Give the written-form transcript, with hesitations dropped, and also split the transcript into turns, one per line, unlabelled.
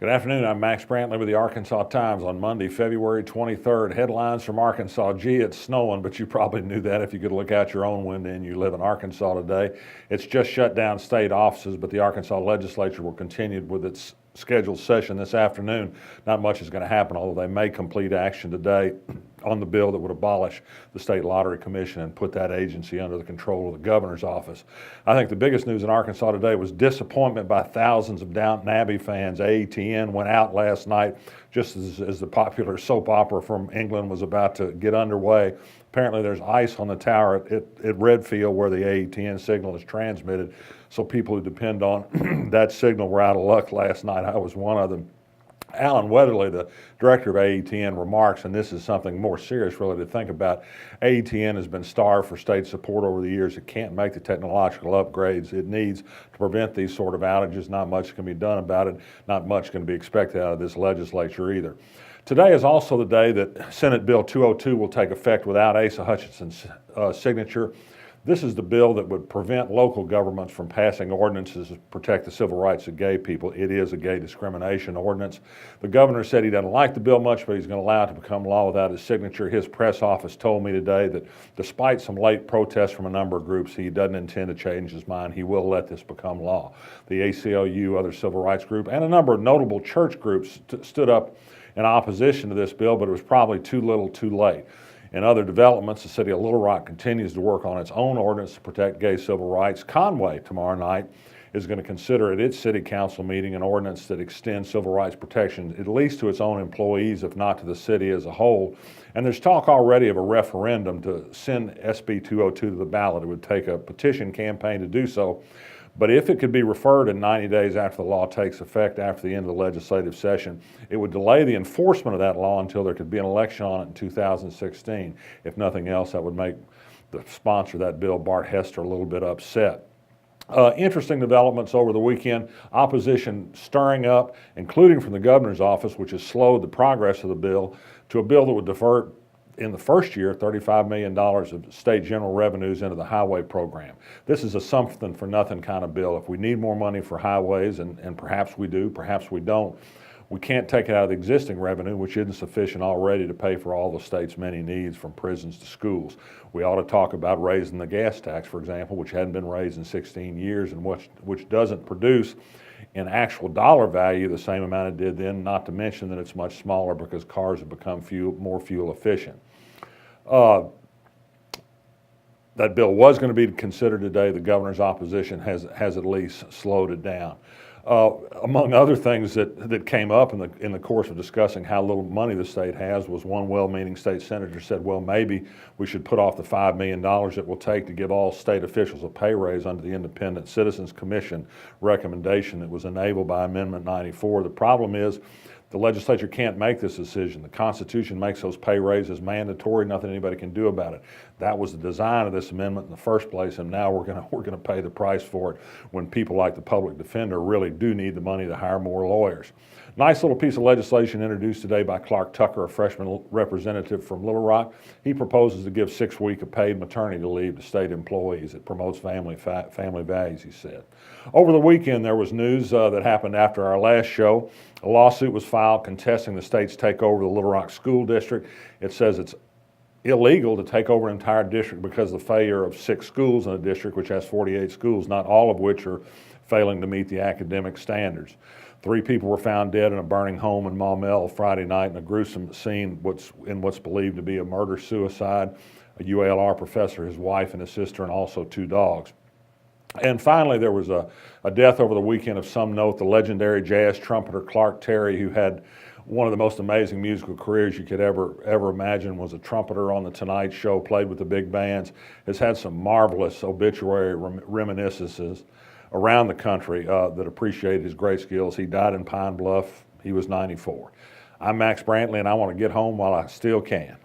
Good afternoon, I'm Max Brantley with the Arkansas Times on Monday, February 23rd. Headlines from Arkansas. Gee, it's snowing, but you probably knew that if you could look out your own window and you live in Arkansas today. It's just shut down state offices, but the Arkansas legislature will continue with its scheduled session this afternoon. Not much is going to happen, although they may complete action today on the bill that would abolish the State Lottery Commission and put that agency under the control of the governor's office. I think the biggest news in Arkansas today was disappointment by thousands of Downton Abbey fans. AETN went out last night just as the popular soap opera from England was about to get underway. Apparently there's ice on the tower at Redfield where the AETN signal is transmitted, so people who depend on that signal were out of luck last night. I was one of them. Alan Weatherly, the director of AETN, remarks, and this is something more serious really to think about. AETN has been starved for state support over the years. It can't make the technological upgrades it needs to prevent these sort of outages. Not much can be done about it. Not much can be expected out of this legislature either. Today is also the day that Senate Bill 202 will take effect without Asa Hutchinson's signature. This is the bill that would prevent local governments from passing ordinances to protect the civil rights of gay people. It is a gay discrimination ordinance. The governor said he doesn't like the bill much, but he's going to allow it to become law without his signature. His press office told me today that despite some late protests from a number of groups, he doesn't intend to change his mind. He will let this become law. The ACLU, other civil rights group, and a number of notable church groups stood up in opposition to this bill, but it was probably too little too late. In other developments, the city of Little Rock continues to work on its own ordinance to protect gay civil rights. Conway tomorrow night is going to consider at its city council meeting an ordinance that extends civil rights protection at least to its own employees, if not to the city as a whole. And there's talk already of a referendum to send SB 202 to the ballot. It would take a petition campaign to do so. But if it could be referred in 90 days after the law takes effect after the end of the legislative session, it would delay the enforcement of that law until there could be an election on it in 2016. If nothing else, that would make the sponsor of that bill, Bart Hester, a little bit upset. Interesting developments over the weekend. Opposition stirring up, including from the governor's office, which has slowed the progress of the bill, to a bill that would divert in the first year, $35 million of state general revenues into the highway program. This is a something for nothing kind of bill. If we need more money for highways, and perhaps we do, perhaps we don't, we can't take it out of the existing revenue, which isn't sufficient already to pay for all the state's many needs, from prisons to schools. We ought to talk about raising the gas tax, for example, which hadn't been raised in 16 years and which doesn't produce in actual dollar value the same amount it did then, not to mention that it's much smaller because cars have become more fuel efficient. That bill was going to be considered today. The governor's opposition has at least slowed it down. Among other things that came up in the course of discussing how little money the state has was one well-meaning state senator said, well, maybe we should put off the $5 million it will take to give all state officials a pay raise under the Independent Citizens Commission recommendation that was enabled by Amendment 94. The problem is the legislature can't make this decision. The Constitution makes those pay raises mandatory. Nothing anybody can do about it. That was the design of this amendment in the first place, and now we're going to pay the price for it when people like the public defender really do need the money to hire more lawyers. Nice little piece of legislation introduced today by Clark Tucker, a freshman representative from Little Rock. He proposes to give 6 weeks of paid maternity leave to state employees. It promotes family values, he said. Over the weekend, there was news that happened after our last show. A lawsuit was filed contesting the state's takeover of the Little Rock School District. It says it's illegal to take over an entire district because of the failure of 6 schools in a district which has 48 schools, not all of which are failing to meet the academic standards. 3 people were found dead in a burning home in Maumelle Friday night in a gruesome scene in what's believed to be a murder-suicide. A UALR professor, his wife, and his sister, and also 2 dogs. And finally, there was a death over the weekend of some note. The legendary jazz trumpeter Clark Terry, who had one of the most amazing musical careers you could ever imagine, was a trumpeter on The Tonight Show, played with the big bands, has had some marvelous obituary reminiscences around the country that appreciate his great skills. He died in Pine Bluff. He was 94. I'm Max Brantley, and I want to get home while I still can.